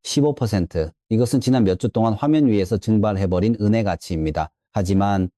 15%. 이것은 지난 몇 주 동안 화면 위에서 증발해버린 은의 가치입니다. 하지만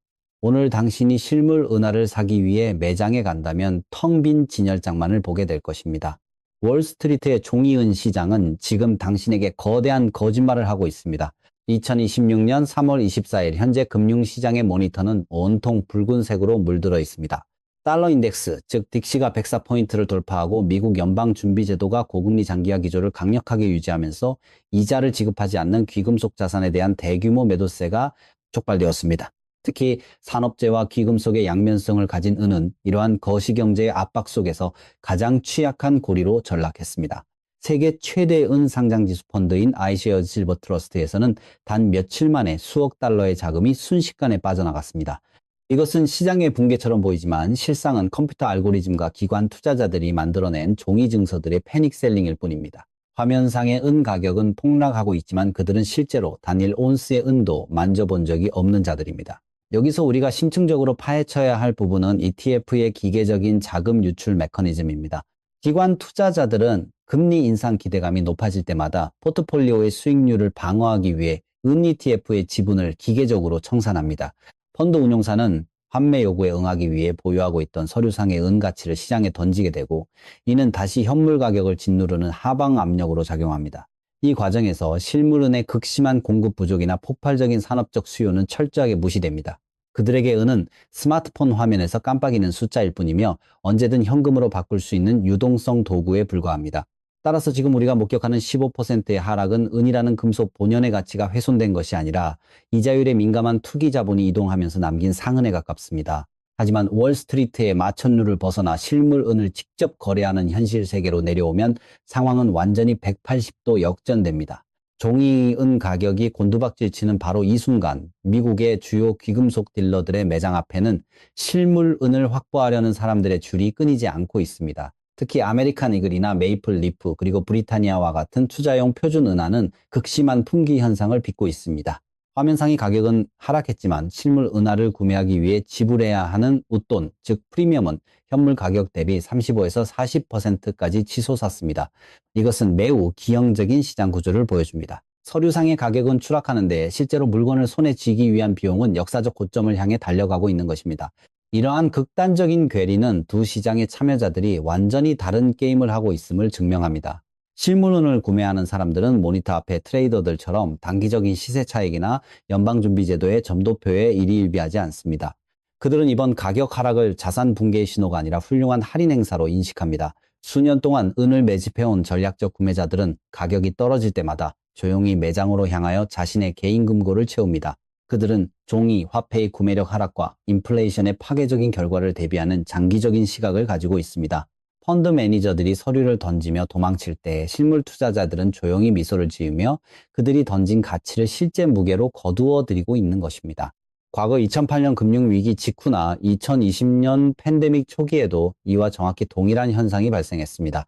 오늘 당신이 실물 은하를 사기 위해 매장에 간다면 텅 빈 진열장만을 보게 될 것입니다. 월스트리트의 종이은 시장은 지금 당신에게 거대한 거짓말을 하고 있습니다. 2026년 3월 24일 현재 금융시장의 모니터는 온통 붉은색으로 물들어 있습니다. 달러 인덱스, 즉 딕시가 104포인트를 돌파하고 미국 연방준비제도가 고금리 장기화 기조를 강력하게 유지하면서 이자를 지급하지 않는 귀금속 자산에 대한 대규모 매도세가 촉발되었습니다. 특히 산업재와 귀금속의 양면성을 가진 은은 이러한 거시경제의 압박 속에서 가장 취약한 고리로 전락했습니다. 세계 최대 은 상장지수 펀드인 아이쉐어즈 실버 트러스트에서는 단 며칠 만에 수억 달러의 자금이 순식간에 빠져나갔습니다. 이것은 시장의 붕괴처럼 보이지만 실상은 컴퓨터 알고리즘과 기관 투자자들이 만들어낸 종이 증서들의 패닉셀링일 뿐입니다. 화면상의 은 가격은 폭락하고 있지만 그들은 실제로 단일 온스의 은도 만져본 적이 없는 자들입니다. 여기서 우리가 심층적으로 파헤쳐야 할 부분은 ETF의 기계적인 자금 유출 메커니즘입니다. 기관 투자자들은 금리 인상 기대감이 높아질 때마다 포트폴리오의 수익률을 방어하기 위해 은 ETF의 지분을 기계적으로 청산합니다. 펀드 운용사는 환매 요구에 응하기 위해 보유하고 있던 서류상의 은 가치를 시장에 던지게 되고 이는 다시 현물 가격을 짓누르는 하방 압력으로 작용합니다. 이 과정에서 실물은의 극심한 공급 부족이나 폭발적인 산업적 수요는 철저하게 무시됩니다. 그들에게 은은 스마트폰 화면에서 깜빡이는 숫자일 뿐이며 언제든 현금으로 바꿀 수 있는 유동성 도구에 불과합니다. 따라서 지금 우리가 목격하는 15%의 하락은 은이라는 금속 본연의 가치가 훼손된 것이 아니라 이자율에 민감한 투기 자본이 이동하면서 남긴 상흔에 가깝습니다. 하지만 월스트리트의 마천루를 벗어나 실물 은을 직접 거래하는 현실 세계로 내려오면 상황은 완전히 180도 역전됩니다. 종이 은 가격이 곤두박질 치는 바로 이 순간 미국의 주요 귀금속 딜러들의 매장 앞에는 실물 은을 확보하려는 사람들의 줄이 끊이지 않고 있습니다. 특히 아메리칸 이글이나 메이플 리프 그리고 브리타니아와 같은 투자용 표준 은화는 극심한 품귀 현상을 빚고 있습니다. 화면상의 가격은 하락했지만 실물 은화를 구매하기 위해 지불해야 하는 웃돈, 즉 프리미엄은 현물 가격 대비 35에서 40%까지 치솟았습니다. 이것은 매우 기형적인 시장 구조를 보여줍니다. 서류상의 가격은 추락하는데 실제로 물건을 손에 쥐기 위한 비용은 역사적 고점을 향해 달려가고 있는 것입니다. 이러한 극단적인 괴리는 두 시장의 참여자들이 완전히 다른 게임을 하고 있음을 증명합니다. 실물은을 구매하는 사람들은 모니터 앞에 트레이더들처럼 단기적인 시세 차익이나 연방준비제도의 점도표에 일희일비하지 않습니다. 그들은 이번 가격 하락을 자산 붕괴의 신호가 아니라 훌륭한 할인 행사로 인식합니다. 수년 동안 은을 매집해온 전략적 구매자들은 가격이 떨어질 때마다 조용히 매장으로 향하여 자신의 개인 금고를 채웁니다. 그들은 종이, 화폐의 구매력 하락과 인플레이션의 파괴적인 결과를 대비하는 장기적인 시각을 가지고 있습니다. 펀드 매니저들이 서류를 던지며 도망칠 때 실물 투자자들은 조용히 미소를 지으며 그들이 던진 가치를 실제 무게로 거두어 들이고 있는 것입니다. 과거 2008년 금융위기 직후나 2020년 팬데믹 초기에도 이와 정확히 동일한 현상이 발생했습니다.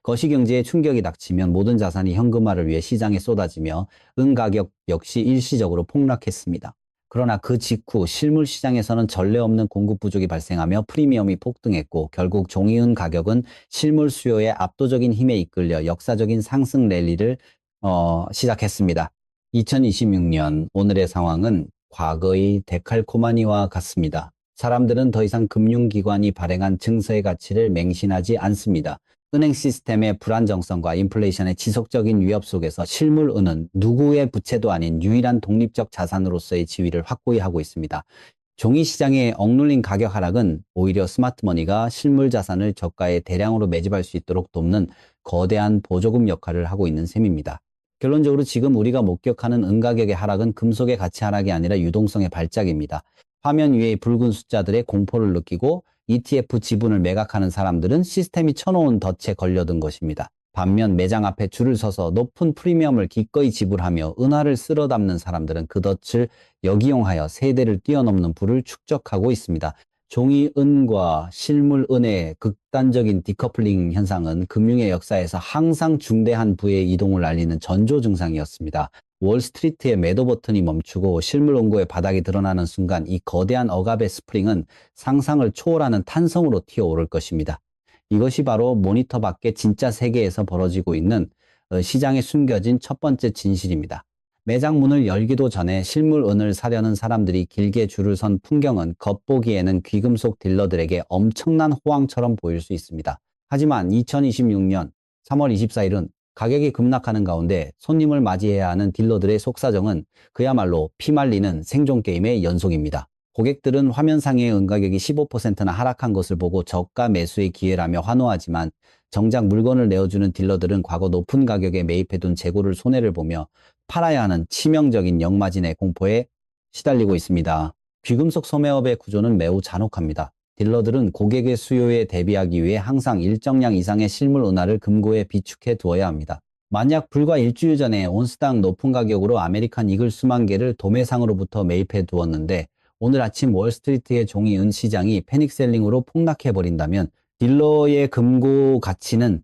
거시경제에 충격이 닥치면 모든 자산이 현금화를 위해 시장에 쏟아지며 은 가격 역시 일시적으로 폭락했습니다. 그러나 그 직후 실물 시장에서는 전례 없는 공급 부족이 발생하며 프리미엄이 폭등했고 결국 종이은 가격은 실물 수요의 압도적인 힘에 이끌려 역사적인 상승 랠리를 시작했습니다. 2026년 오늘의 상황은 과거의 데칼코마니와 같습니다. 사람들은 더 이상 금융기관이 발행한 증서의 가치를 맹신하지 않습니다. 은행 시스템의 불안정성과 인플레이션의 지속적인 위협 속에서 실물은은 누구의 부채도 아닌 유일한 독립적 자산으로서의 지위를 확고히 하고 있습니다. 종이 시장의 억눌린 가격 하락은 오히려 스마트머니가 실물 자산을 저가에 대량으로 매집할 수 있도록 돕는 거대한 보조금 역할을 하고 있는 셈입니다. 결론적으로 지금 우리가 목격하는 은 가격의 하락은 금속의 가치 하락이 아니라 유동성의 발작입니다. 화면 위의 붉은 숫자들의 공포를 느끼고 ETF 지분을 매각하는 사람들은 시스템이 쳐놓은 덫에 걸려든 것입니다. 반면 매장 앞에 줄을 서서 높은 프리미엄을 기꺼이 지불하며 은화를 쓸어 담는 사람들은 그 덫을 역이용하여 세대를 뛰어넘는 부를 축적하고 있습니다. 종이 은과 실물 은의 극단적인 디커플링 현상은 금융의 역사에서 항상 중대한 부의 이동을 알리는 전조 증상이었습니다. 월스트리트의 매도 버튼이 멈추고 실물 원고의 바닥이 드러나는 순간 이 거대한 억압의 스프링은 상상을 초월하는 탄성으로 튀어오를 것입니다. 이것이 바로 모니터 밖의 진짜 세계에서 벌어지고 있는 시장에 숨겨진 첫 번째 진실입니다. 매장 문을 열기도 전에 실물 은을 사려는 사람들이 길게 줄을 선 풍경은 겉보기에는 귀금속 딜러들에게 엄청난 호황처럼 보일 수 있습니다. 하지만 2026년 3월 24일은 가격이 급락하는 가운데 손님을 맞이해야 하는 딜러들의 속사정은 그야말로 피말리는 생존 게임의 연속입니다. 고객들은 화면상의 은가격이 15%나 하락한 것을 보고 저가 매수의 기회라며 환호하지만 정작 물건을 내어주는 딜러들은 과거 높은 가격에 매입해둔 재고를 손해를 보며 팔아야 하는 치명적인 역마진의 공포에 시달리고 있습니다. 귀금속 소매업의 구조는 매우 잔혹합니다. 딜러들은 고객의 수요에 대비하기 위해 항상 일정량 이상의 실물 은화를 금고에 비축해 두어야 합니다. 만약 불과 일주일 전에 온스당 높은 가격으로 아메리칸 이글 수만 개를 도매상으로부터 매입해 두었는데 오늘 아침 월스트리트의 종이 은 시장이 패닉셀링으로 폭락해 버린다면 딜러의 금고 가치는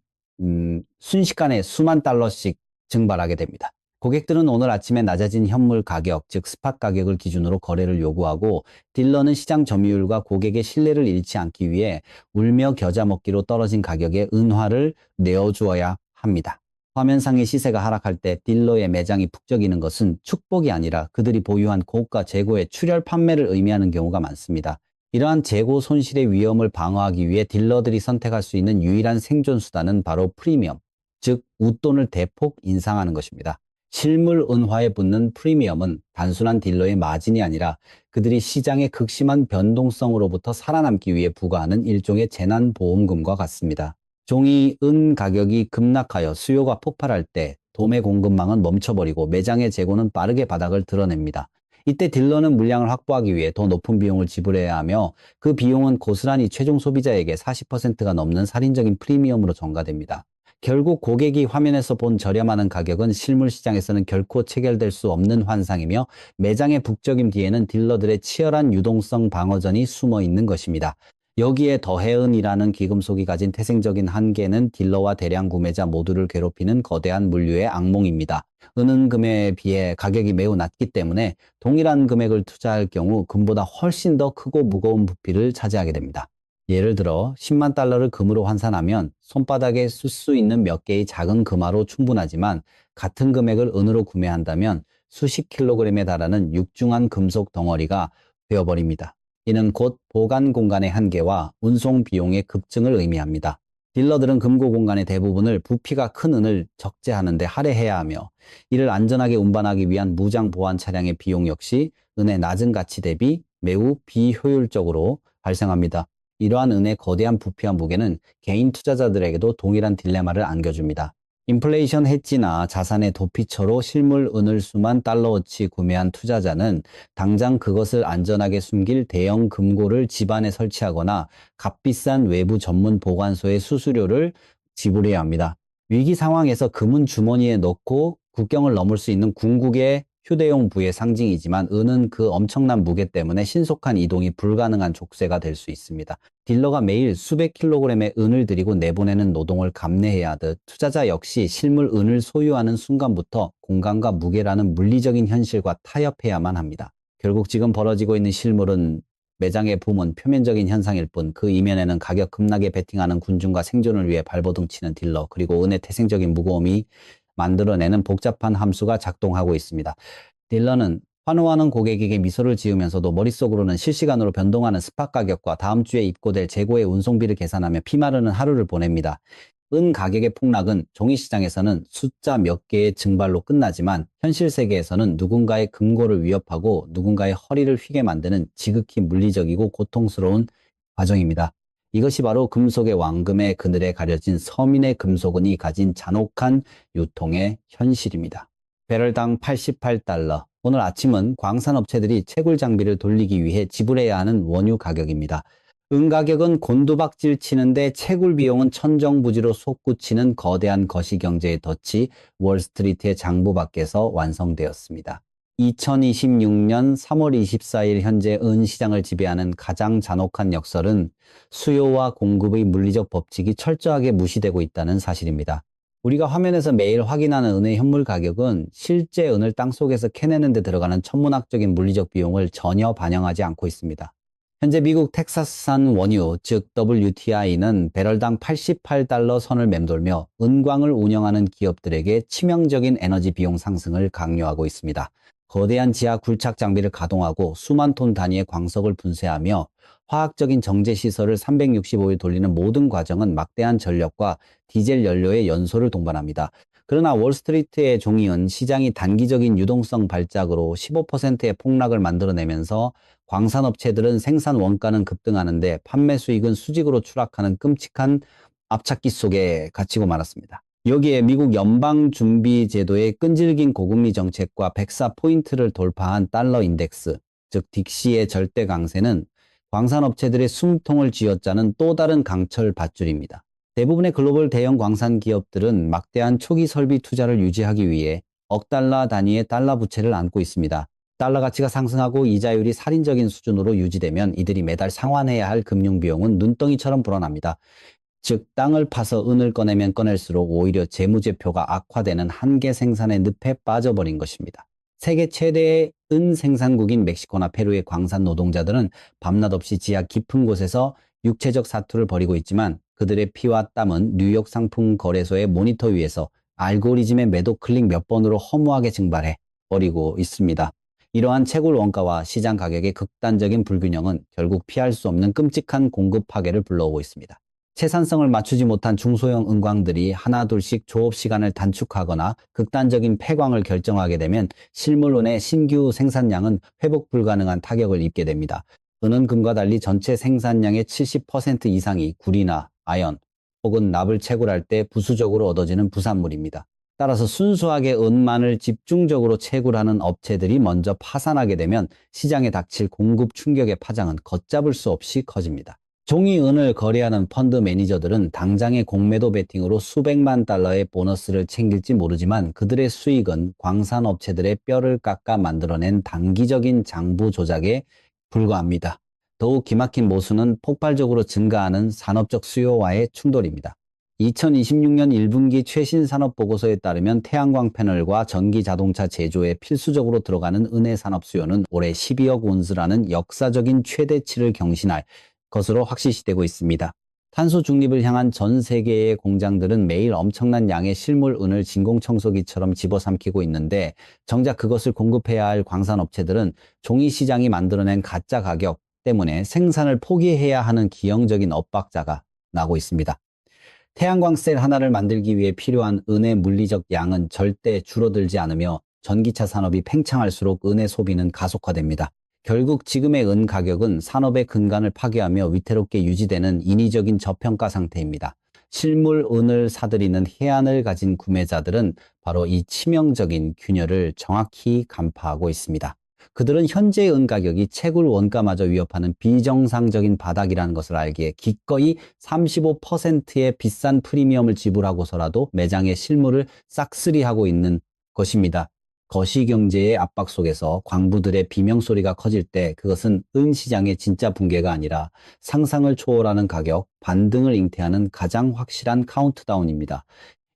순식간에 수만 달러씩 증발하게 됩니다. 고객들은 오늘 아침에 낮아진 현물 가격, 즉 스팟 가격을 기준으로 거래를 요구하고 딜러는 시장 점유율과 고객의 신뢰를 잃지 않기 위해 울며 겨자 먹기로 떨어진 가격에 은화를 내어주어야 합니다. 화면상의 시세가 하락할 때 딜러의 매장이 북적이는 것은 축복이 아니라 그들이 보유한 고가 재고의 출혈 판매를 의미하는 경우가 많습니다. 이러한 재고 손실의 위험을 방어하기 위해 딜러들이 선택할 수 있는 유일한 생존 수단은 바로 프리미엄, 즉 웃돈을 대폭 인상하는 것입니다. 실물 은화에 붙는 프리미엄은 단순한 딜러의 마진이 아니라 그들이 시장의 극심한 변동성으로부터 살아남기 위해 부과하는 일종의 재난보험금과 같습니다. 종이 은 가격이 급락하여 수요가 폭발할 때 도매 공급망은 멈춰버리고 매장의 재고는 빠르게 바닥을 드러냅니다. 이때 딜러는 물량을 확보하기 위해 더 높은 비용을 지불해야 하며 그 비용은 고스란히 최종 소비자에게 40%가 넘는 살인적인 프리미엄으로 전가됩니다. 결국 고객이 화면에서 본 저렴하는 가격은 실물 시장에서는 결코 체결될 수 없는 환상이며 매장의 북적임 뒤에는 딜러들의 치열한 유동성 방어전이 숨어 있는 것입니다. 여기에 더해은이라는 귀금속이 가진 태생적인 한계는 딜러와 대량 구매자 모두를 괴롭히는 거대한 물류의 악몽입니다. 은은 금에 비해 가격이 매우 낮기 때문에 동일한 금액을 투자할 경우 금보다 훨씬 더 크고 무거운 부피를 차지하게 됩니다. 예를 들어 10만 달러를 금으로 환산하면 손바닥에 쓸 수 있는 몇 개의 작은 금화로 충분하지만 같은 금액을 은으로 구매한다면 수십 킬로그램에 달하는 육중한 금속 덩어리가 되어버립니다. 이는 곧 보관 공간의 한계와 운송 비용의 급증을 의미합니다. 딜러들은 금고 공간의 대부분을 부피가 큰 은을 적재하는 데 할애해야 하며 이를 안전하게 운반하기 위한 무장 보안 차량의 비용 역시 은의 낮은 가치 대비 매우 비효율적으로 발생합니다. 이러한 은의 거대한 부피와 무게는 개인 투자자들에게도 동일한 딜레마를 안겨줍니다. 인플레이션 해지나 자산의 도피처로 실물 은을 수만 달러어치 구매한 투자자는 당장 그것을 안전하게 숨길 대형 금고를 집안에 설치하거나 값비싼 외부 전문 보관소의 수수료를 지불해야 합니다. 위기 상황에서 금은 주머니에 넣고 국경을 넘을 수 있는 궁극의 휴대용 부의 상징이지만 은은 그 엄청난 무게 때문에 신속한 이동이 불가능한 족쇄가 될 수 있습니다. 딜러가 매일 수백 킬로그램의 은을 들이고 내보내는 노동을 감내해야 하듯 투자자 역시 실물 은을 소유하는 순간부터 공간과 무게라는 물리적인 현실과 타협해야만 합니다. 결국 지금 벌어지고 있는 실물은 매장의 붐은 표면적인 현상일 뿐 그 이면에는 가격 급락에 베팅하는 군중과 생존을 위해 발버둥 치는 딜러 그리고 은의 태생적인 무거움이 만들어내는 복잡한 함수가 작동하고 있습니다. 딜러는 환호하는 고객에게 미소를 지으면서도 머릿속으로는 실시간으로 변동하는 스팟 가격과 다음 주에 입고될 재고의 운송비를 계산하며 피마르는 하루를 보냅니다. 은 가격의 폭락은 종이시장에서는 숫자 몇 개의 증발로 끝나지만 현실 세계에서는 누군가의 금고를 위협하고 누군가의 허리를 휘게 만드는 지극히 물리적이고 고통스러운 과정입니다. 이것이 바로 금속의 왕금의 그늘에 가려진 서민의 금속은이 가진 잔혹한 유통의 현실입니다. 배럴당 88달러. 오늘 아침은 광산업체들이 채굴 장비를 돌리기 위해 지불해야 하는 원유 가격입니다. 은 가격은 곤두박질 치는데 채굴 비용은 천정부지로 솟구치는 거대한 거시경제의 덫이 월스트리트의 장부 밖에서 완성되었습니다. 2026년 3월 24일 현재 은 시장을 지배하는 가장 잔혹한 역설은 수요와 공급의 물리적 법칙이 철저하게 무시되고 있다는 사실입니다. 우리가 화면에서 매일 확인하는 은의 현물 가격은 실제 은을 땅속에서 캐내는 데 들어가는 천문학적인 물리적 비용을 전혀 반영하지 않고 있습니다. 현재 미국 텍사스산 원유, 즉 WTI는 배럴당 88달러 선을 맴돌며 은광을 운영하는 기업들에게 치명적인 에너지 비용 상승을 강요하고 있습니다. 거대한 지하 굴착 장비를 가동하고 수만 톤 단위의 광석을 분쇄하며 화학적인 정제 시설을 365일 돌리는 모든 과정은 막대한 전력과 디젤 연료의 연소를 동반합니다. 그러나 월스트리트의 종이은 시장이 단기적인 유동성 발작으로 15%의 폭락을 만들어내면서 광산업체들은 생산 원가는 급등하는데 판매 수익은 수직으로 추락하는 끔찍한 앞잡기 속에 갇히고 말았습니다. 여기에 미국 연방준비제도의 끈질긴 고금리 정책과 104포인트를 돌파한 달러 인덱스, 즉 딕시의 절대 강세는 광산업체들의 숨통을 쥐어짜는 또 다른 강철 밧줄입니다. 대부분의 글로벌 대형 광산 기업들은 막대한 초기 설비 투자를 유지하기 위해 억 달러 단위의 달러 부채를 안고 있습니다. 달러 가치가 상승하고 이자율이 살인적인 수준으로 유지되면 이들이 매달 상환해야 할 금융 비용은 눈덩이처럼 불어납니다. 즉 땅을 파서 은을 꺼내면 꺼낼수록 오히려 재무제표가 악화되는 한계 생산의 늪에 빠져버린 것입니다. 세계 최대의 은 생산국인 멕시코나 페루의 광산 노동자들은 밤낮 없이 지하 깊은 곳에서 육체적 사투를 벌이고 있지만 그들의 피와 땀은 뉴욕 상품 거래소의 모니터 위에서 알고리즘의 매도 클릭 몇 번으로 허무하게 증발해 버리고 있습니다. 이러한 채굴 원가와 시장 가격의 극단적인 불균형은 결국 피할 수 없는 끔찍한 공급 파괴를 불러오고 있습니다. 생산성을 맞추지 못한 중소형 은광들이 하나둘씩 조업 시간을 단축하거나 극단적인 폐광을 결정하게 되면 실물은의 신규 생산량은 회복 불가능한 타격을 입게 됩니다. 은은 금과 달리 전체 생산량의 70% 이상이 구리나 아연 혹은 납을 채굴할 때 부수적으로 얻어지는 부산물입니다. 따라서 순수하게 은만을 집중적으로 채굴하는 업체들이 먼저 파산하게 되면 시장에 닥칠 공급 충격의 파장은 걷잡을 수 없이 커집니다. 종이 은을 거래하는 펀드 매니저들은 당장의 공매도 베팅으로 수백만 달러의 보너스를 챙길지 모르지만 그들의 수익은 광산업체들의 뼈를 깎아 만들어낸 단기적인 장부 조작에 불과합니다. 더욱 기막힌 모순은 폭발적으로 증가하는 산업적 수요와의 충돌입니다. 2026년 1분기 최신 산업보고서에 따르면 태양광 패널과 전기 자동차 제조에 필수적으로 들어가는 은의 산업 수요는 올해 12억 온스라는 역사적인 최대치를 경신할 것으로 확시시되고 있습니다. 탄소 중립을 향한 전 세계의 공장들은 매일 엄청난 양의 실물 은을 진공청소기처럼 집어삼키고 있는데 정작 그것을 공급해야 할 광산업체들은 종이 시장이 만들어낸 가짜 가격 때문에 생산을 포기해야 하는 기형적인 엇박자가 나고 있습니다. 태양광 셀 하나를 만들기 위해 필요한 은의 물리적 양은 절대 줄어들지 않으며 전기차 산업이 팽창할수록 은의 소비는 가속화됩니다. 결국 지금의 은 가격은 산업의 근간을 파괴하며 위태롭게 유지되는 인위적인 저평가 상태입니다. 실물 은을 사들이는 해안을 가진 구매자들은 바로 이 치명적인 균열을 정확히 간파하고 있습니다. 그들은 현재의 은 가격이 채굴 원가마저 위협하는 비정상적인 바닥이라는 것을 알기에 기꺼이 35%의 비싼 프리미엄을 지불하고서라도 매장의 실물을 싹쓸이하고 있는 것입니다. 거시경제의 압박 속에서 광부들의 비명소리가 커질 때 그것은 은 시장의 진짜 붕괴가 아니라 상상을 초월하는 가격, 반등을 잉태하는 가장 확실한 카운트다운입니다.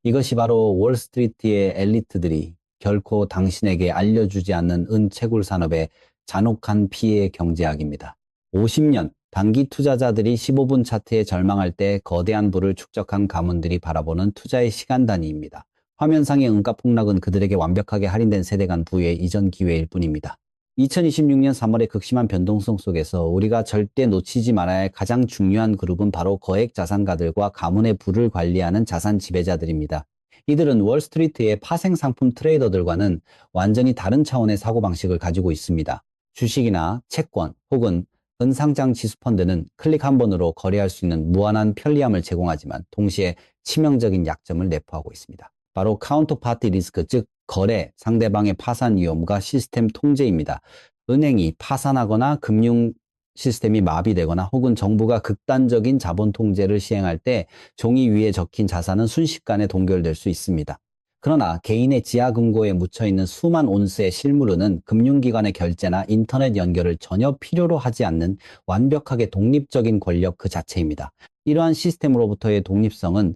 이것이 바로 월스트리트의 엘리트들이 결코 당신에게 알려주지 않는 은 채굴 산업의 잔혹한 피해 경제학입니다. 50년, 단기 투자자들이 15분 차트에 절망할 때 거대한 부를 축적한 가문들이 바라보는 투자의 시간 단위입니다. 화면상의 은가 폭락은 그들에게 완벽하게 할인된 세대 간 부의 이전 기회일 뿐입니다. 2026년 3월의 극심한 변동성 속에서 우리가 절대 놓치지 말아야 할 가장 중요한 그룹은 바로 거액 자산가들과 가문의 부를 관리하는 자산 지배자들입니다. 이들은 월스트리트의 파생 상품 트레이더들과는 완전히 다른 차원의 사고방식을 가지고 있습니다. 주식이나 채권 혹은 은상장 지수펀드는 클릭 한 번으로 거래할 수 있는 무한한 편리함을 제공하지만 동시에 치명적인 약점을 내포하고 있습니다. 바로 카운터파티 리스크, 즉 거래, 상대방의 파산 위험과 시스템 통제입니다. 은행이 파산하거나 금융 시스템이 마비되거나 혹은 정부가 극단적인 자본 통제를 시행할 때 종이 위에 적힌 자산은 순식간에 동결될 수 있습니다. 그러나 개인의 지하금고에 묻혀있는 수만 온스의 실물은은 금융기관의 결제나 인터넷 연결을 전혀 필요로 하지 않는 완벽하게 독립적인 권력 그 자체입니다. 이러한 시스템으로부터의 독립성은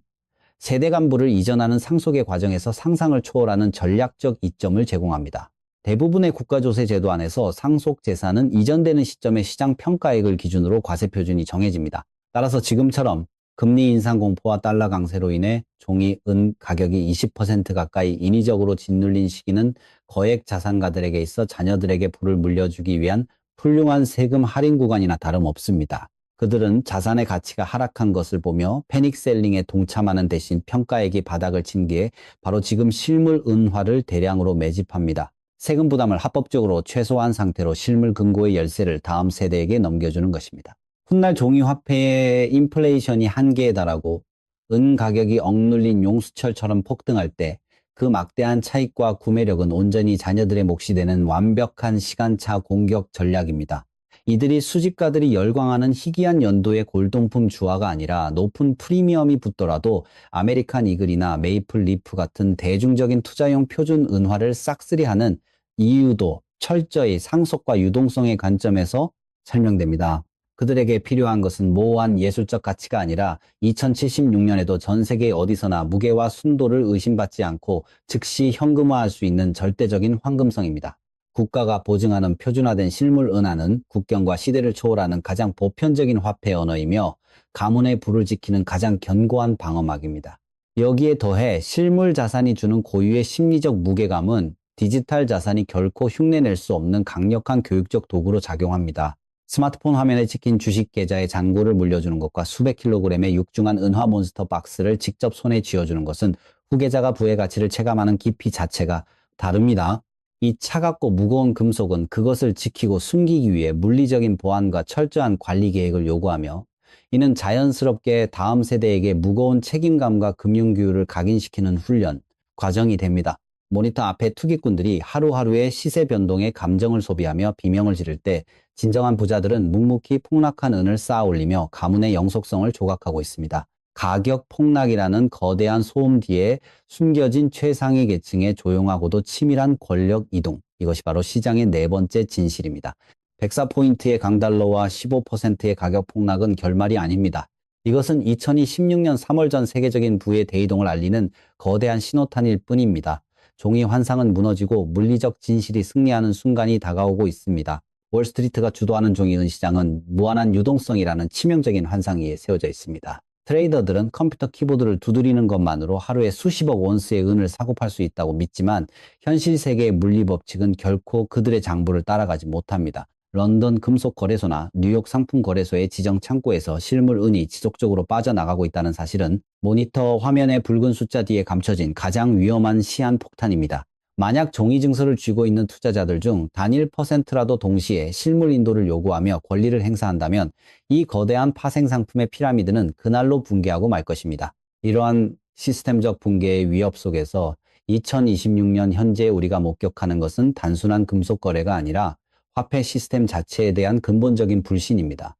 세대 간부를 이전하는 상속의 과정에서 상상을 초월하는 전략적 이점을 제공합니다. 대부분의 국가조세 제도 안에서 상속재산은 이전되는 시점의 시장 평가액을 기준으로 과세표준이 정해집니다. 따라서 지금처럼 금리 인상 공포와 달러 강세로 인해 종이 은 가격이 20% 가까이 인위적으로 짓눌린 시기는 거액 자산가들에게 있어 자녀들에게 부를 물려주기 위한 훌륭한 세금 할인 구간이나 다름없습니다. 그들은 자산의 가치가 하락한 것을 보며 패닉셀링에 동참하는 대신 평가액이 바닥을 친 뒤에 바로 지금 실물 은화를 대량으로 매집합니다. 세금 부담을 합법적으로 최소화한 상태로 실물 금고의 열쇠를 다음 세대에게 넘겨주는 것입니다. 훗날 종이 화폐의 인플레이션이 한계에 달하고 은 가격이 억눌린 용수철처럼 폭등할 때 그 막대한 차익과 구매력은 온전히 자녀들의 몫이 되는 완벽한 시간차 공격 전략입니다. 이들이 수집가들이 열광하는 희귀한 연도의 골동품 주화가 아니라 높은 프리미엄이 붙더라도 아메리칸 이글이나 메이플 리프 같은 대중적인 투자용 표준 은화를 싹쓸이하는 이유도 철저히 상속과 유동성의 관점에서 설명됩니다. 그들에게 필요한 것은 모호한 예술적 가치가 아니라 2076년에도 전 세계 어디서나 무게와 순도를 의심받지 않고 즉시 현금화할 수 있는 절대적인 황금성입니다. 국가가 보증하는 표준화된 실물 은화는 국경과 시대를 초월하는 가장 보편적인 화폐 언어이며 가문의 부를 지키는 가장 견고한 방어막입니다. 여기에 더해 실물 자산이 주는 고유의 심리적 무게감은 디지털 자산이 결코 흉내낼 수 없는 강력한 교육적 도구로 작용합니다. 스마트폰 화면에 찍힌 주식 계좌의 잔고를 물려주는 것과 수백 킬로그램의 육중한 은화 몬스터 박스를 직접 손에 쥐어주는 것은 후계자가 부의 가치를 체감하는 깊이 자체가 다릅니다. 이 차갑고 무거운 금속은 그것을 지키고 숨기기 위해 물리적인 보안과 철저한 관리 계획을 요구하며 이는 자연스럽게 다음 세대에게 무거운 책임감과 금융규율을 각인시키는 훈련, 과정이 됩니다. 모니터 앞에 투기꾼들이 하루하루의 시세 변동에 감정을 소비하며 비명을 지를 때 진정한 부자들은 묵묵히 폭락한 은을 쌓아 올리며 가문의 영속성을 조각하고 있습니다. 가격 폭락이라는 거대한 소음 뒤에 숨겨진 최상위 계층의 조용하고도 치밀한 권력 이동. 이것이 바로 시장의 네 번째 진실입니다. 104포인트의 강달러와 15%의 가격 폭락은 결말이 아닙니다. 이것은 2016년 3월 전 세계적인 부의 대이동을 알리는 거대한 신호탄일 뿐입니다. 종이 환상은 무너지고 물리적 진실이 승리하는 순간이 다가오고 있습니다. 월스트리트가 주도하는 종이은 시장은 무한한 유동성이라는 치명적인 환상 위에 세워져 있습니다. 트레이더들은 컴퓨터 키보드를 두드리는 것만으로 하루에 수십억 원스의 은을 사고 팔 수 있다고 믿지만 현실 세계의 물리 법칙은 결코 그들의 장부를 따라가지 못합니다. 런던 금속거래소나 뉴욕 상품거래소의 지정 창고에서 실물 은이 지속적으로 빠져나가고 있다는 사실은 모니터 화면의 붉은 숫자 뒤에 감춰진 가장 위험한 시한폭탄입니다. 만약 종이 증서를 쥐고 있는 투자자들 중 단일 %라도 동시에 실물 인도를 요구하며 권리를 행사한다면 이 거대한 파생 상품의 피라미드는 그날로 붕괴하고 말 것입니다. 이러한 시스템적 붕괴의 위협 속에서 2026년 현재 우리가 목격하는 것은 단순한 금속 거래가 아니라 화폐 시스템 자체에 대한 근본적인 불신입니다.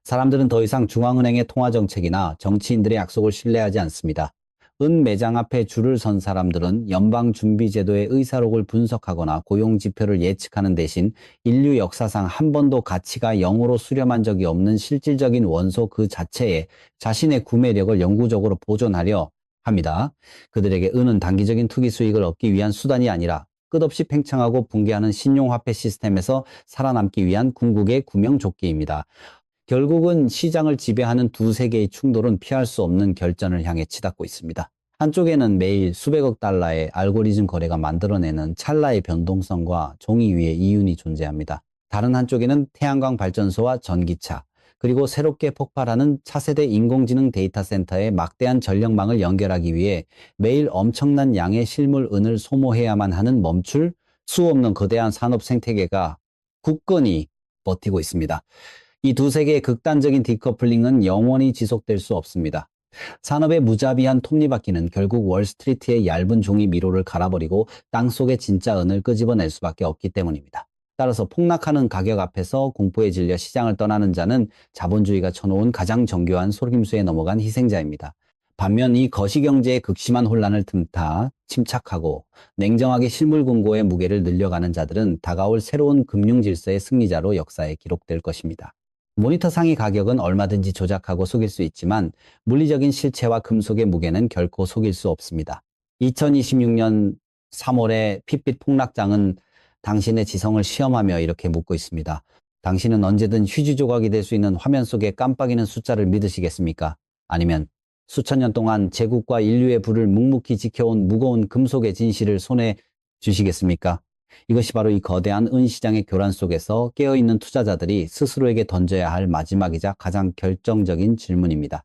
사람들은 더 이상 중앙은행의 통화정책이나 정치인들의 약속을 신뢰하지 않습니다. 은 매장 앞에 줄을 선 사람들은 연방준비제도의 의사록을 분석하거나 고용지표를 예측하는 대신 인류 역사상 한 번도 가치가 0으로 수렴한 적이 없는 실질적인 원소 그 자체에 자신의 구매력을 영구적으로 보존하려 합니다. 그들에게 은은 단기적인 투기 수익을 얻기 위한 수단이 아니라 끝없이 팽창하고 붕괴하는 신용화폐 시스템에서 살아남기 위한 궁극의 구명조끼입니다. 결국은 시장을 지배하는 두세 개의 충돌은 피할 수 없는 결전을 향해 치닫고 있습니다. 한쪽에는 매일 수백억 달러의 알고리즘 거래가 만들어내는 찰나의 변동성과 종이 위의 이윤이 존재합니다. 다른 한쪽에는 태양광 발전소와 전기차, 그리고 새롭게 폭발하는 차세대 인공지능 데이터 센터의 막대한 전력망을 연결하기 위해 매일 엄청난 양의 실물 은을 소모해야만 하는 멈출 수 없는 거대한 산업 생태계가 굳건히 버티고 있습니다. 이 두 세계의 극단적인 디커플링은 영원히 지속될 수 없습니다. 산업의 무자비한 톱니바퀴는 결국 월스트리트의 얇은 종이 미로를 갈아버리고 땅속의 진짜 은을 끄집어낼 수밖에 없기 때문입니다. 따라서 폭락하는 가격 앞에서 공포에 질려 시장을 떠나는 자는 자본주의가 쳐놓은 가장 정교한 속임수에 넘어간 희생자입니다. 반면 이 거시경제의 극심한 혼란을 틈타 침착하고 냉정하게 실물 금고의 무게를 늘려가는 자들은 다가올 새로운 금융 질서의 승리자로 역사에 기록될 것입니다. 모니터 상위 가격은 얼마든지 조작하고 속일 수 있지만 물리적인 실체와 금속의 무게는 결코 속일 수 없습니다. 2026년 3월의 핏빛 폭락장은 당신의 지성을 시험하며 이렇게 묻고 있습니다. 당신은 언제든 휴지 조각이 될 수 있는 화면 속에 깜빡이는 숫자를 믿으시겠습니까? 아니면 수천 년 동안 제국과 인류의 부를 묵묵히 지켜온 무거운 금속의 진실을 손에 주시겠습니까? 이것이 바로 이 거대한 은시장의 교란 속에서 깨어있는 투자자들이 스스로에게 던져야 할 마지막이자 가장 결정적인 질문입니다.